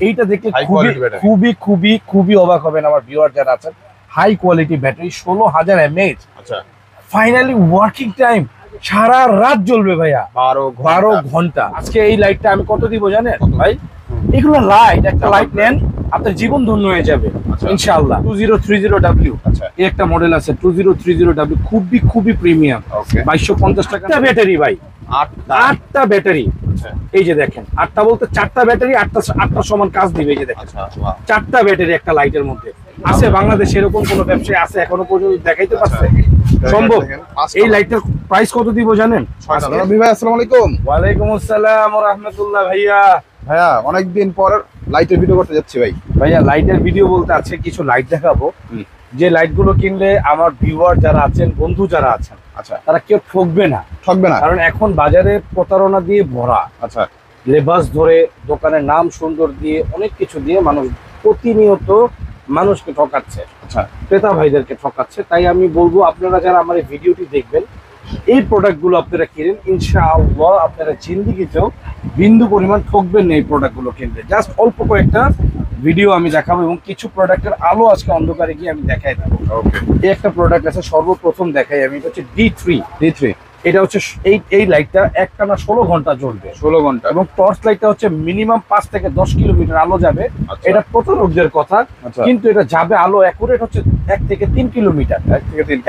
এইটা দেখলে খুবই খুবই খুবই অবাক হবেন আমার ভিউয়ার যারা আছেন। High quality battery, 16,000 mAh। আচ্ছা, ফাইনালি ওয়ার্কিং টাইম সারা রাত জ্বলবে ভাইয়া, 12 ঘন্টা। আজকে এই লাইটটা আমি কত দিব জানেন ভাই? এগুলো লাইট, একটা লাইট নেন আপনার জীবন ধন্য হয়ে যাবে ইনশাআল্লাহ। 2030W এই একটা মডেল আছে, 2030W, খুবই খুবই প্রিমিয়াম, 2250 টাকা ব্যাটারি ভাই, 8টা ব্যাটারি। এই যে দেখেন, 8টা বলতে 4টা ব্যাটারি, 8টা সমান কাজ দিবে। এই যে দেখেন 4টা ব্যাটারি একটা লাইটের মধ্যে আছে। বাংলাদেশে এরকম কোন ব্যবসায়ী আছে এখনো পর্যন্ত দেখাইতে পারছে? সম্ভব। এই লাইটটার প্রাইস কত দিব জানেন? রবি ভাই আসসালামু আলাইকুম। ওয়ালাইকুম আসসালাম ওয়া রাহমাতুল্লাহ। ভাইয়া অনেকদিন পর লাইটের ভিডিও করতে যাচ্ছি ভাইয়া লাইটের ভিডিও বলতে আছে কিছু লাইট দেখাবো, যে লাইট গুলো কিনলে আমার ভিউয়ার যারা আছেন, বন্ধু যারা আছেন, আচ্ছা, তারা কেউ ঠকবে না। কারণ এখন বাজারে প্রতারণা দিয়ে ভরা। আচ্ছা, লেবাস ধরে দোকানের নাম সুন্দর দিয়ে অনেক কিছু দিয়ে মানুষ প্রতিনিয়ত মানুষকে ঠকাচ্ছে, আচ্ছা, ক্রেতা ভাইদেরকে ঠকাচ্ছে। তাই আমি বলবো আপনারা যারা আমার এই ভিডিওটি দেখবেন, এই প্রোডাক্টগুলো আপনারা কিনেন, ইনশাআল্লাহ আপনারা জিন্দেগিতেও বিন্দু পরিমাণ ঠকবেন না এই প্রোডাক্টগুলো কিনলে। জাস্ট অল্প কয়েকটা ভিডিও আমি দেখাবো এবং কিছু প্রোডাক্টের আলো আজকে অন্ধকারে গিয়ে আমি দেখাই দেবো। এই একটা প্রোডাক্ট আছে, সর্বপ্রথম দেখাই আমি, এটা হচ্ছে D3। এটা হচ্ছে এই লাইটটা একটানা 16 ঘন্টা জ্বলবে, 16 ঘন্টা, এবং টর্চ লাইটটা হচ্ছে মিনিমাম 5 থেকে 10 কিলোমিটার আলো যাবে। এটা প্রতারকদের কথা, কিন্তু এটা যাবে আলো অ্যাকুরেট হচ্ছে 1 থেকে 3 কিলোমিটার,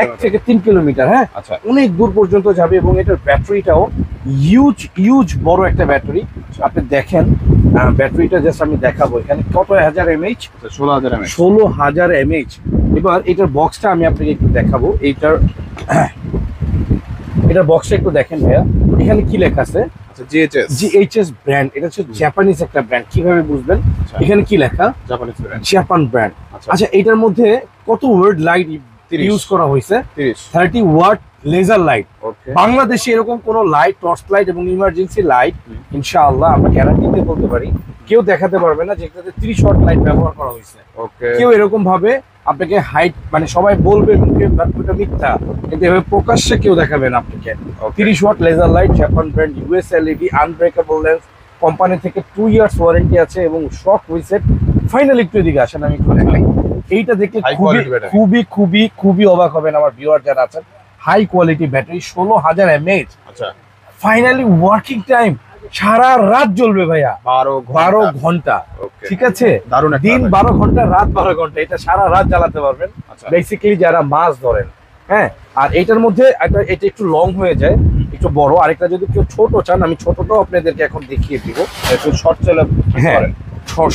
1 থেকে 3 কিলোমিটার। হ্যাঁ, অনেক দূর পর্যন্ত যাবে। এবং এটার ব্যাটারিটাও হিউজ বড় একটা ব্যাটারি। আপনি দেখেন ব্যাটারিটা, জাস্ট আমি দেখাবো এখানে কত হাজার mAh, 16,000 mAh। এবার এটার বক্সটা আমি আপনাকে একটু দেখাবো। এটার বক্সটা একটু দেখেন ভাইয়া, এখানে কি লেখা আছে? GHS brand. এটা হচ্ছে জাপানিজ একটা ব্র্যান্ড। কিভাবে বুঝবেন? এখানে কি লেখা? Japan brand. আচ্ছা, এটার মধ্যে কত ওয়াট লাইট ইউজ করা হয়েছে? 30 ওয়াট লেজার লাইট। বাংলাদেশে এরকম কোন লাইট, টর্চ লাইট এবং ইমার্জেন্সি লাইট ইনশাআল্লাহ আমরা গ্যারান্টি দিয়ে বলতে পারি কেউ দেখাতে পারবে না যেটাতে 30 ওয়াট লাইট ব্যবহার করা হয়েছে। কেউ এরকম ভাবে আপনাকে হাইট, মানে সবাই বলবে মুখে এটা মিথ্যা, কিন্তু এভাবে প্রকাশ্যে কেউ দেখাবে না আপনাকে। 30 watt laser light, Japan brand, US LED, unbreakable lens, company থেকে 2 ইয়ার্স ওয়ারেন্টি আছে এবং শক রিসেট। ফাইনালি একটু এদিকে আসেন, আমি একটু দেখাই। এইটা দেখলে খুবই খুবই খুবই অবাক হবেন আমার ভিউয়ার যারা আছেন। High quality battery, 16,000 mAh। আচ্ছা, ফাইনালি ওয়ার্কিং টাইম সারা রাত জ্বলবে ভাইয়া, 12 ঘন্টা। ঠিক আছে, দিন 12 ঘন্টা, রাত 12 ঘন্টা, এটা সারা রাত জ্বালাতে পারবেন। বেসিক্যালি যারা মাছ ধরেন, হ্যাঁ। আর এটার মধ্যে এটা একটু লং হয়ে যায়, একটু বড়। আরেকটা যদি কেউ ছোট চান, আমি ছোটটাও আপনাদেরকে এখন দেখিয়ে দিব। একটু শর্ট চাইলে, হ্যাঁ,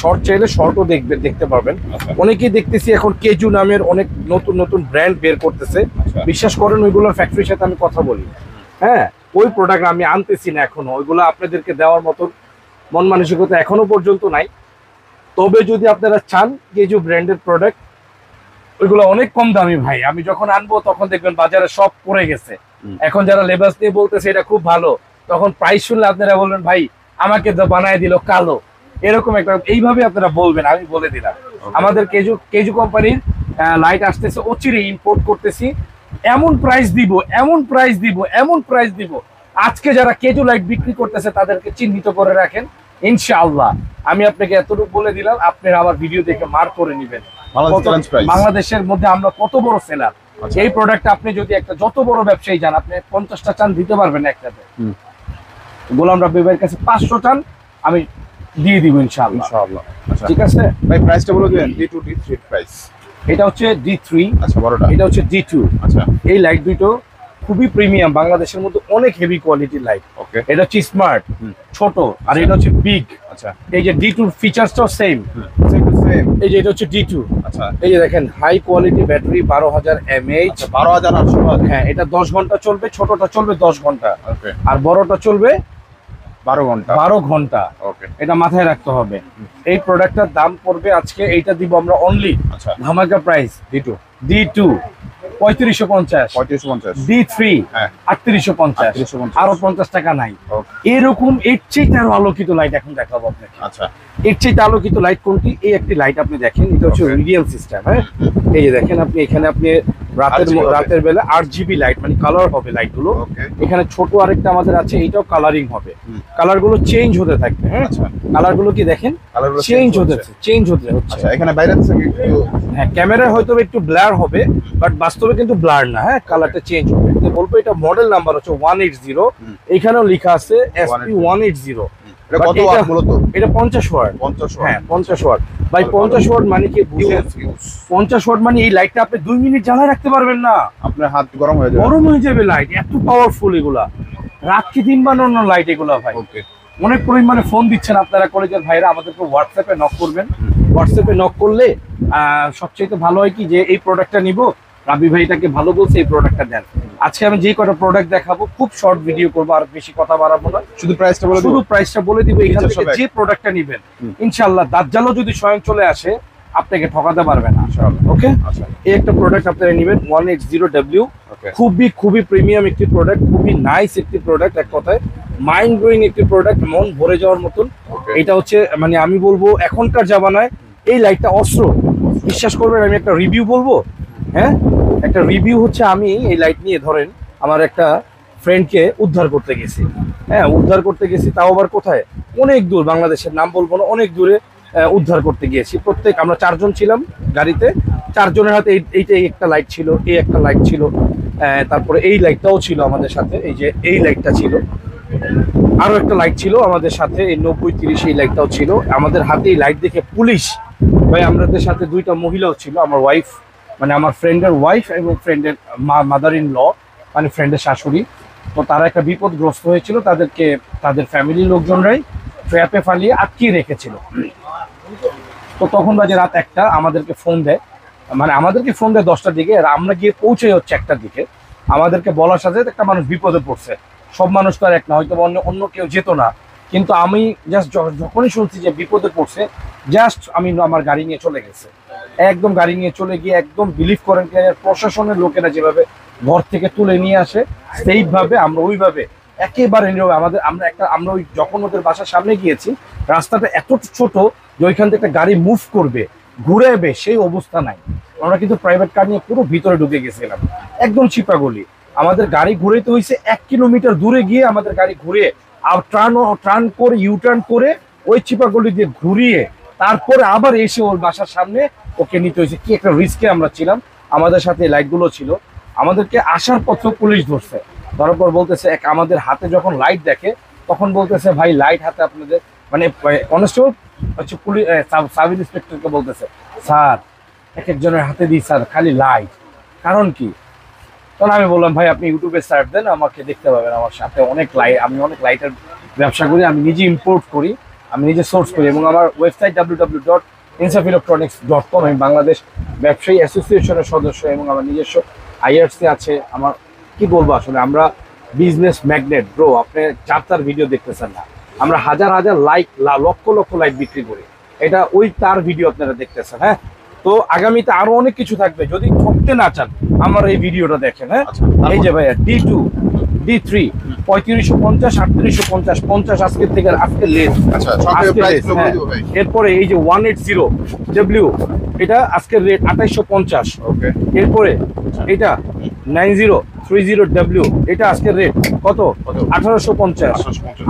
শর্ট চাইলে শর্টও দেখতে পারবেন। অনেকেই দেখতেছি এখন কেজু নামের অনেক নতুন নতুন ব্র্যান্ড বের করতেছে। বিশ্বাস করেন, ওইগুলোর ফ্যাক্টরির সাথে আমি কথা বলি, হ্যাঁ, ওই প্রোডাক্ট আমি আনতেছি না এখনো। ওইগুলো আপনাদেরকে দেওয়ার মতো মন মানসিকতা এখনো পর্যন্ত নাই। তবে যদি আপনারা চান কেজু ব্র্যান্ডের প্রোডাক্ট, ওইগুলো অনেক কম দামি ভাই। আমি যখন আনবো তখন দেখবেন বাজারে সব পড়ে গেছে। এখন যারা লেবাস নিয়ে বলতেছে এটা খুব ভালো, তখন প্রাইস শুনলে আপনারা বলবেন ভাই আমাকে তো বানায় দিল কালো, এরকম একটা, এইভাবে আপনারা বলবেন। আমি বলে দিলাম আমাদের কেজু কোম্পানির লাইট আসতেছে, অচিরে ইম্পোর্ট করতেছি। এমন প্রাইস দিব আজকে যারা কেজু লাইট বিক্রি করতেছে তাদেরকে চিহ্নিত করে রাখেন ইনশাআল্লাহ। আমি আপনাকে এতটুকু বলে দিলাম, আপনারা আমার ভিডিও দেখে মার্ক করে নেবেন বাংলাদেশের মধ্যে আমরা কত বড় সেলার। এই প্রোডাক্ট আপনি যদি একটা যত বড় ব্যবসায়ী যান, আপনি 50টা চান দিতে পারবেন একসাথে। গোলাম রাব্বি ভাইয়ের কাছে 500 চান আমি দিয়ে দিব ইনশাআল্লাহ। ঠিক আছে ভাই, প্রাইসটা বলে দিবেন। D2 D3 price. এটা হচ্ছে D3, আচ্ছা, বড়টা। এটা হচ্ছে D2। আচ্ছা, এই লাইট দুটো খুবই প্রিমিয়াম, বাংলাদেশের মধ্যে অনেক হেভি কোয়ালিটির লাইট। এটা হচ্ছে স্মার্ট, ছোট, আর এটা হচ্ছে বিগ। আচ্ছা, এই যে D2 ফিচারসটাও সেম। এই যে এটা হচ্ছে D2। আচ্ছা, এই যে দেখেন হাই কোয়ালিটি ব্যাটারি, 12,000 mAh, 12,800। হ্যাঁ, এটা 10 ঘন্টা চলবে, ছোটটা চলবে 10 ঘন্টা, আর বড়টা চলবে 12 ঘন্টা। এটা মাথায় রাখতে হবে। এই প্রোডাক্টটার দাম পড়বে আজকে, এইটা দিব আমরা অনলি ধামাকা প্রাইস। D2 3550, D3 3850, আরো 50 টাকা নাই। এরকম এর চেয়ে আরো আলোকিত লাইট এখন দেখাবো আপনাকে। আচ্ছা, এর চেয়ে আলোকিত লাইট কোনটি? এই একটি লাইট আপনি দেখেন, এটা হচ্ছে রেডিয়াম সিস্টেম। হ্যাঁ, এই যে দেখেন আপনি এখানে আপনি রাতের বেলা RGB লাইট, মানে কালার হবে লাইট গুলো। এখানে ছোট আরেকটা আমাদের আছে, এইটাও কালারিং হবে, কালার গুলো চেঞ্জ হতে থাকবে। হ্যাঁ, কালার গুলো কি দেখেন চেঞ্জ হতে হচ্ছে। এখানে বাইরে হ্যাঁ, ক্যামেরায় হয়তো একটু ব্লার হবে, বাট বাস্তবে কিন্তু ব্লার না। হ্যাঁ, কালারটা চেঞ্জ হবে। তো বলবো এটা মডেল নাম্বার হচ্ছে 180। এখানেও লেখা আছে SP 180। এটা কত ওয়াট মূলত? এটা 50 ওয়াট। 50 ওয়াট। হ্যাঁ, 50 ওয়াট ভাই। 50 ওয়াট মানে কি বুঝেন? 50 ওয়াট মানে এই লাইটটা আপনি 2 মিনিট জ্বালায় রাখতে পারবেন না, আপনার হাত গরম হয়ে যাবে। গরম হয়ে যাবে লাইট, এত পাওয়ারফুল এগুলা। রাত্রি দিন বানানো লাইট এগুলা ভাই। অনেক পরিমাণে ফোন দিচ্ছেন আপনারা কলেজের ভাইরা, আমাদেরকে হোয়াটসঅ্যাপে নক করবেন। হোয়াটসঅ্যাপে নক করলে সবচেয়ে ভালো হয় কি যে এই প্রোডাক্টটা নিব, রাবি ভাই এটাকে ভালো বলছে, এই প্রোডাক্টটা দেন। আজকে আমি যে কটা প্রোডাক্ট দেখাবো খুব শর্ট ভিডিও করবো, আর বেশি কথা বাড়াবো না, শুধু প্রাইসটা বলে দিব। এখান থেকে যে প্রোডাক্টটা নিবেন ইনশাআল্লাহ দাজ্জালও যদি স্বয়ং চলে আসে আপনাকে ঠকাতে পারবে না। ওকে, এই একটা প্রোডাক্ট আপনারা নেবেন 180W। খুবই প্রিমিয়াম একটি প্রোডাক্ট, খুবই নাইস একটি প্রোডাক্ট, এক কথায় মাইন্ড ব্লোয়িং একটি প্রোডাক্ট, মন ভরে যাওয়ার মতন। এটা হচ্ছে মানে আমি বলবো এখনকার জামানায় এই লাইটটা অস্ত্র। বিশ্বাস করবেন, আমি একটা রিভিউ বলবো। হ্যাঁ, একটা রিভিউ হচ্ছে, আমি এই লাইট নিয়ে ধরেন আমার একটা ফ্রেন্ডকে উদ্ধার করতে গেছি। হ্যাঁ, উদ্ধার করতে গেছি, তাও আবার কোথায়, অনেক দূর, বাংলাদেশের নাম বলবো না, অনেক দূরে উদ্ধার করতে গিয়েছি। আমরা 4 জন ছিলাম গাড়িতে, 4 জনের হাতে এইটাই একটা লাইট ছিল, এই একটা লাইট ছিল, তারপরে এই লাইটটাও ছিল আমাদের সাথে, এই যে এই লাইটটা ছিল, আরো একটা লাইট ছিল আমাদের সাথে, এই 90-30 এই লাইটটাও ছিল আমাদের হাতে। এই লাইট দেখে পুলিশ ভাই, আমাদের সাথে 2টা মহিলাও ছিল, আমার ওয়াইফ মানে আমার ফ্রেন্ডের ওয়াইফ এবং ফ্রেন্ডের মাদার ইন ল, মানে ফ্রেন্ডের শাশুড়ি। তো তারা একটা বিপদগ্রস্ত হয়েছিল, তাদেরকে তাদের ফ্যামিলির লোকজনরাই ট্র্যাপে ফালিয়ে আটকিয়ে রেখেছিল। তো তখন বাজে রাত 1টা, আমাদেরকে ফোন দেয়, মানে আমাদেরকে ফোন দেয় 10টার দিকে, আর আমরা গিয়ে পৌঁছে হচ্ছে 1টার দিকে। আমাদেরকে বলার সাথে একটা মানুষ বিপদে পড়ছে। সব মানুষ তো আর এক না, হয়তো অন্য কেউ যেত না, কিন্তু আমি জাস্ট যখনই শুনছি যে বিপদে পড়ছে, জাস্ট আমি আমার গাড়ি নিয়ে চলে গেছে, একদম গাড়ি নিয়ে চলে গিয়ে একদম বিলিভ করেন প্রশাসনের লোকেরা যেভাবে ঘর থেকে তুলে নিয়ে আসে, সেইভাবে আমরা ওইভাবে একেবারে নীরবে আমরা ওই যখন ওদের বাসার সামনে গিয়েছি, রাস্তাটা এত ছোট যে ওইখান থেকে একটা গাড়ি মুভ করবে, ঘুরে যাবে, সেই অবস্থা নাই। আমরা কিন্তু প্রাইভেট কার নিয়ে পুরো ভিতরে ঢুকে গেছিলাম, একদম চিপাগলি। আমাদের গাড়ি ঘুরাইতে হয়েছে 1 কিলোমিটার দূরে গিয়ে, আমাদের গাড়ি ঘুরে আর টার্ন করে ইউটার্ন করে ওই চিপাগলি দিয়ে ঘুরিয়ে তারপরে আবার এসে ওর বাসার সামনে ওকে নিতে হয়েছে। কি একটা রিস্কে আমরা ছিলাম। আমাদের সাথে লাইটগুলো ছিল, আমাদেরকে আসার পথ পুলিশ ধরছে, ধরার পর বলতেছে, আমাদের হাতে যখন লাইট দেখে তখন বলতেছে, ভাই লাইট হাতে আপনাদের, মানে কনস্টেবল হচ্ছে পুলিশ সাব ইন্সপেক্টরকে বলতেছে, স্যার এক একজনের হাতে দিই স্যার খালি লাইট, কারণ কি? তখন আমি বললাম, ভাই আপনি ইউটিউবে সার্চ দেন, আমাকে দেখতে পাবেন, আমার সাথে আমি অনেক লাইটের ব্যবসা করি, আমি নিজে ইম্পোর্ট করি, আমি নিজে সোর্স করি, এবং আমার ওয়েবসাইট www.insafelectronics.com। আমি বাংলাদেশ ব্যবসায়ী অ্যাসোসিয়েশনের সদস্য, এবং আমার নিজস্ব IRC আছে। আমার কি বলবো, আসলে আমরা বিজনেস ম্যাগনেট ব্রো। আপনি 4 ভিডিও দেখতেছেন না, আমরা হাজার লক্ষ লাইট বিক্রি করি, এটা ওই তার ভিডিও আপনারা দেখতেছেন। হ্যাঁ, তো আগামীতে আরো অনেক কিছু থাকবে, যদি ঠকতে না চান আমার এই ভিডিওটা দেখেন। হ্যাঁ, এই যে ভাইয়া D2 D3 3550 3850 50 আজকের থেকে, আজকে লেস। এরপরে এই যে 180W, এটা আজকের রেট 2850। এরপরে এটা 9030W, এটা আজকের রেট কত? 1850।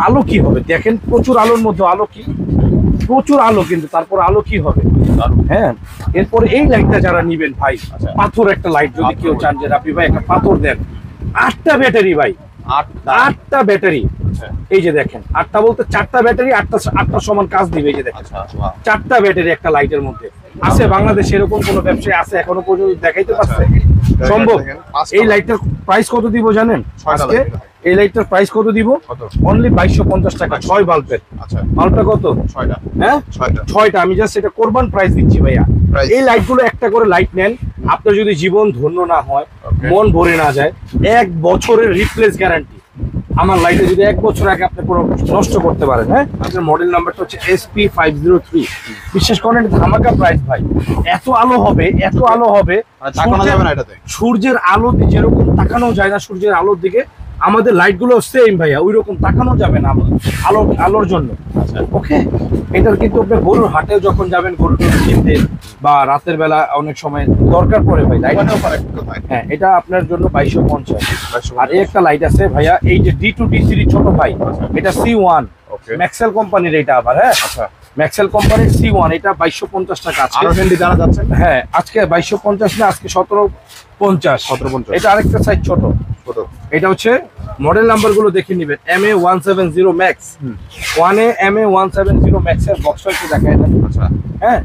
আলো কি হবে দেখেন, প্রচুর আলোর মধ্যে আলো কি, প্রচুর আলো, কিন্তু তারপর আলো কি হবে। হ্যাঁ, এরপরে এই লাইটটা যারা নিবেন ভাই, পাথর একটা লাইট যদি কেউ চান যে আপনি ভাই একটা পাথর দেন, 8টা ব্যাটারি ভাই, 8টা ব্যাটারি। এই যে দেখেন, 8টা বলতে 4টা ব্যাটারি, 8টা সমান কাজ দিবে। এই যে দেখেন 4টা ব্যাটারি একটা লাইটের মধ্যে আছে। বাংলাদেশে এরকম কোন ব্যবসায়ী আছে এখনো পর্যন্ত দেখাইতে পারছে? সম্ভব। এই লাইটটার প্রাইস কত দিব জানেন? আজকে এই লাইটটার প্রাইস কত দিব? অনলি 2250 টাকা, 6 বাল্বের। বাল্বটা কত? 6টা। হ্যাঁ, 6টা। আমি জাস্ট এটা কোরবান প্রাইস দিচ্ছি ভাইয়া। এই লাইটগুলো একটা করে লাইট নেন, আপনার যদি জীবন ধন্য না হয়, মন ভরে না যায়, 1 বছরের রিপ্লেস গ্যারান্টি। আমার লাইটে যদি 1 বছর আগে আপনি কোনো নষ্ট করতে পারেন। হ্যাঁ, আপনার মডেল নাম্বারটা হচ্ছে SP503। বিশ্বাস করেন ধামাকা প্রাইস ভাই। এত আলো হবে, সূর্যের আলোতে যেরকম তাকানো যায় না, সূর্যের আলোর দিকে আমাদের লাইট গুলো সেম ভাইয়া, ওই রকম তাকানো যাবে না আলোর জন্য। ওকে, এটার কিন্তু আপনি গরুর হাটে যখন যাবেন গরু কিনতে বা রাতের বেলা অনেক সময় দরকার পড়ে ভাই লাইট। হ্যাঁ, এটা আপনার জন্য 2250। আর এই একটা লাইট আছে ভাইয়া, এই যে D2 D3 ছোট ভাই, এটা C1 ম্যাক্সেল কোম্পানির, এটা আবার হ্যাঁ ম্যাক্সেল কোম্পানির C1, এটা 2250 টাকা। আরো হ্যান্ডি জানা যাচ্ছে। হ্যাঁ, আজকে 2250 না, আজকে 1750। এটা আরেকটা সাইজ ছোট। এটা হচ্ছে মডেল নাম্বার গুলো দেখে নিবেন, MA170 max, 1A MA170 max এর বক্স একটু দেখায় দেন। আচ্ছা, হ্যাঁ,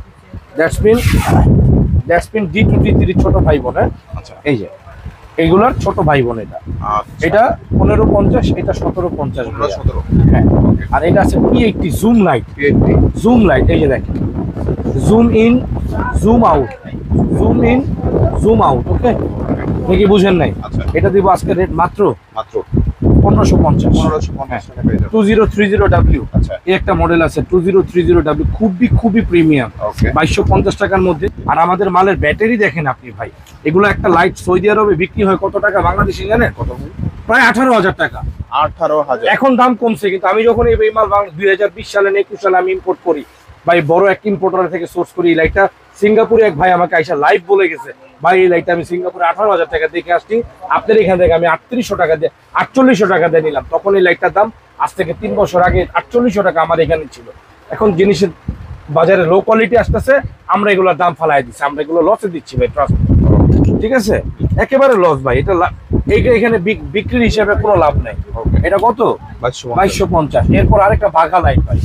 দ্যাটস মিন D2 D3 ছোট ভাই বোন। আচ্ছা, এই যে এইগুলার ছোট ভাই বোন, এটা 1550, এটা 1750। হ্যাঁ, আর এটা আছে P80 জুম লাইট। এই যে দেখেন, zoom in zoom out, zoom in zoom out. Okay, দেখি বুঝেন নাই। এটা দিব আজকে রেট মাত্র 1550। 2030W এই একটা মডেল আছে, 2030W, খুবই প্রিমিয়াম, 2250 টাকার মধ্যে। আর আমাদের মালের ব্যাটারি দেখেন আপনি ভাই, এগুলো একটা লাইট সৌদি আরবে বিক্রি হয় কত টাকা বাংলাদেশে জানেন? প্রায় 18,000 টাকা। 18,000। এখন দাম কমছে, কিন্তু আমি যখন এই মাল 2020 সালে 21 সালে আমি ইম্পোর্ট করি ভাই, বড় এক ইম্পোর্টার থেকে সোর্স করি। এই লাইটটা সিঙ্গাপুরে এক ভাই আমাকে আইসা লাইভ বলে গেছে, ভাই এই লাইটটা আমি সিঙ্গাপুরে 18,000 টাকা দেখে আসছি, আপনার এখান থেকে আমি 3800 টাকা দিয়ে 4800 টাকা দিয়ে নিলাম। তখন এই লাইটটার দাম আজ থেকে 3 বছর আগে 4800 টাকা আমার এখানে ছিল। এখন জিনিসের বাজারে লো কোয়ালিটি আসতেছে, আমরা এগুলোর দাম ফালাই দিচ্ছি, আমরা এগুলো লসে দিচ্ছি ভাই, ট্রাস্ট। ঠিক আছে, একেবারে লস ভাই। এটা এখানে বিক্রির হিসাবে কোনো লাভ নাই। এটা কত? 2250। এরপর আরেকটা বাঘা লাইট ভাই,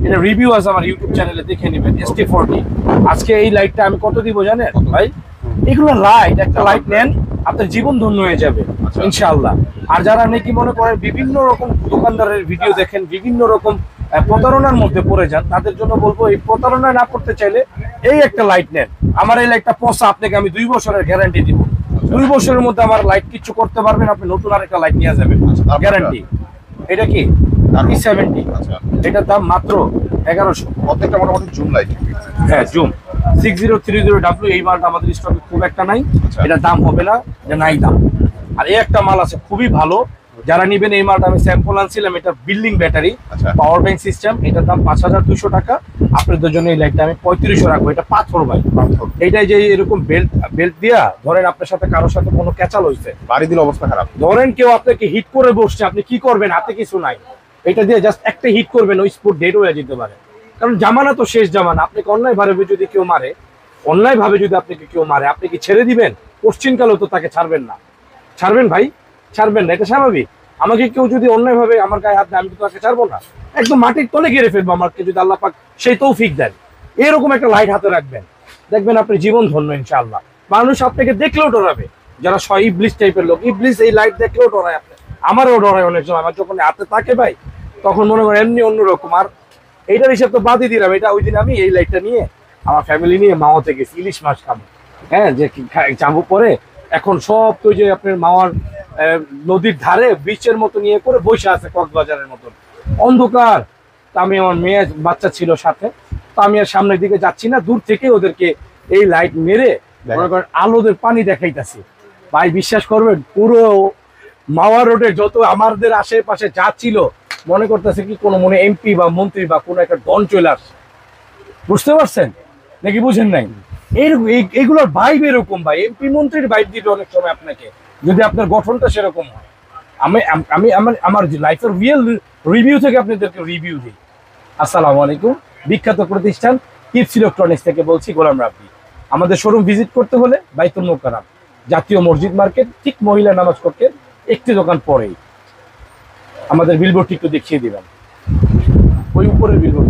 এটা রিভিউ আছে আমার ইউটিউব চ্যানেলে, দেখে নেবেন, ST40। আজকে এই লাইটটা আমি কত দিব জানেন ভাই? এগুলো লাইট, একটা লাইট নেন আপনার জীবন ধন্য হয়ে যাবে ইনশাআল্লাহ। আর যারা নাকি মনে করেন বিভিন্ন রকম দোকানদারের ভিডিও দেখেন, বিভিন্ন রকম প্রতারণার মধ্যে পড়ে যান, তাদের জন্য বলবো এই প্রতারণা না করতে চাইলে এই একটা লাইট নেন। আমার এই লাইটটা পচা, আপনাকে আমি 2 বছরের গ্যারান্টি দিব। 2 বছরের মধ্যে আমার লাইট কিছু করতে পারবেন, আপনি নতুন আরেকটা লাইট নিয়ে যাবেন, গ্যারান্টি। এটা কি P70, এটার দাম মাত্র 1100। প্রত্যেকটা মোটামুটি জুম লাইট। হ্যাঁ, জুম 6030W। এই মালটা আমাদের স্টকে খুব একটা নাই, এটা দাম হবে না, এটা নাই দাম। আর এই একটা মাল আছে খুবই ভালো, যারা নিবেন এই মালটা আমি স্যাম্পল আনছিলাম, এটা building battery, power bank system, এটার দাম 5200 টাকা। আপনাদের জন্য এই লাইটটা আমি 3500 রাখবো। এটা পাথর ভাই, এইটাই যে এরকম বেল্ট দিয়া ধরেন আপনার সাথে কারোর সাথে কোনো ক্যাচাল হয়েছে, বাড়ি দিলে অবস্থা খারাপ, ধরেন কেউ আপনাকে হিট করে বসছে, আপনি কি করবেন? হাতে কিছু নাই, এটা দিয়ে জাস্ট একটা হিট করবেন, ওই স্পট ডেড হয়ে যেতে পারে। কারণ জামানা তো শেষ জামানা, আপনাকে অন্যায় ভাবে যদি কেউ মারে, আপনাকে কেউ মারে, আপনি কি ছেড়ে দিবেন? পশ্চিমকালেও তো তাকে ছাড়বেন না। ছাড়বেন ভাই? ছাড়বেন না, এটা স্বাভাবিক। আমাকে কেউ যদি অন্যায় ভাবে আমার গায়ে হাত দেয়, আমি তো তাকে ছাড়বো না, একদম মাটির তলে ঘিরে ফেলবো আমাকে যদি আল্লাহ পাক সেই তৌফিক দেন। এরকম একটা লাইট হাতে রাখবেন, দেখবেন আপনি জীবন ধন্য ইনশাআল্লাহ। মানুষ আপনাকে দেখলেও ডরাবে, যারা ইবলিস টাইপের লোক, ইবলিস এই লাইট দেখলেও ডরায়। আপনি, আমারও ডরায় অনেক সময়, আমার যখন হাতে থাকে ভাই, তখন মনে করেন এমনি অন্যরকম। আর এইটার হিসাব তো বাদই দিলাম, এটা ওই দিন আমি এই লাইটটা নিয়ে আমার ফ্যামিলি নিয়ে মাওয়াতে গেছি, ইলিশ মাছ খাবো। হ্যাঁ, যে যাবো পরে, এখন সব তো যে আপনার মাওয়ার নদীর ধারে বিচের মতো নিয়ে করে বসে আছে, কক্সবাজারের মতন অন্ধকার। তা আমি, আমার মেয়ে বাচ্চা ছিল সাথে, তা আমি আর সামনের দিকে যাচ্ছি না, দূর থেকে ওদেরকে এই লাইট মেরে মনে করেন আলোদের পানি দেখাইতেছি ভাই। বিশ্বাস করবেন, পুরো মাওয়া রোডে যত আমাদের আশেপাশে যা ছিল, মনে করতেছে কি কোনো মনে এমপি বা মন্ত্রী বা কোনো একটা ডন চলে আসছে। বুঝতে পারছেন নাকি বুঝেন নাই? এইগুলোর ভাইব এরকম ভাই, এমপি মন্ত্রীর ভাইব দিবে অনেক সময় আপনাকে, যদি আপনার গঠনটা সেরকম হয়। আমি আমার লাইফের রিয়েল রিভিউ থেকে আপনাদেরকে রিভিউ দিই। আসসালামু আলাইকুম, বিখ্যাত প্রতিষ্ঠান কিপস ইলেকট্রনিক্স থেকে বলছি, গোলাম রাব্বি। আমাদের শোরুম ভিজিট করতে হলে বাইতুল মোকাররম জাতীয় মসজিদ মার্কেট, ঠিক মহিলা নামাজ কক্ষের একটি দোকান পরেই। আমাদের বিলবোর্ডটি একটু দেখিয়ে দিবেন, ওই উপরের বিলবোর্ড।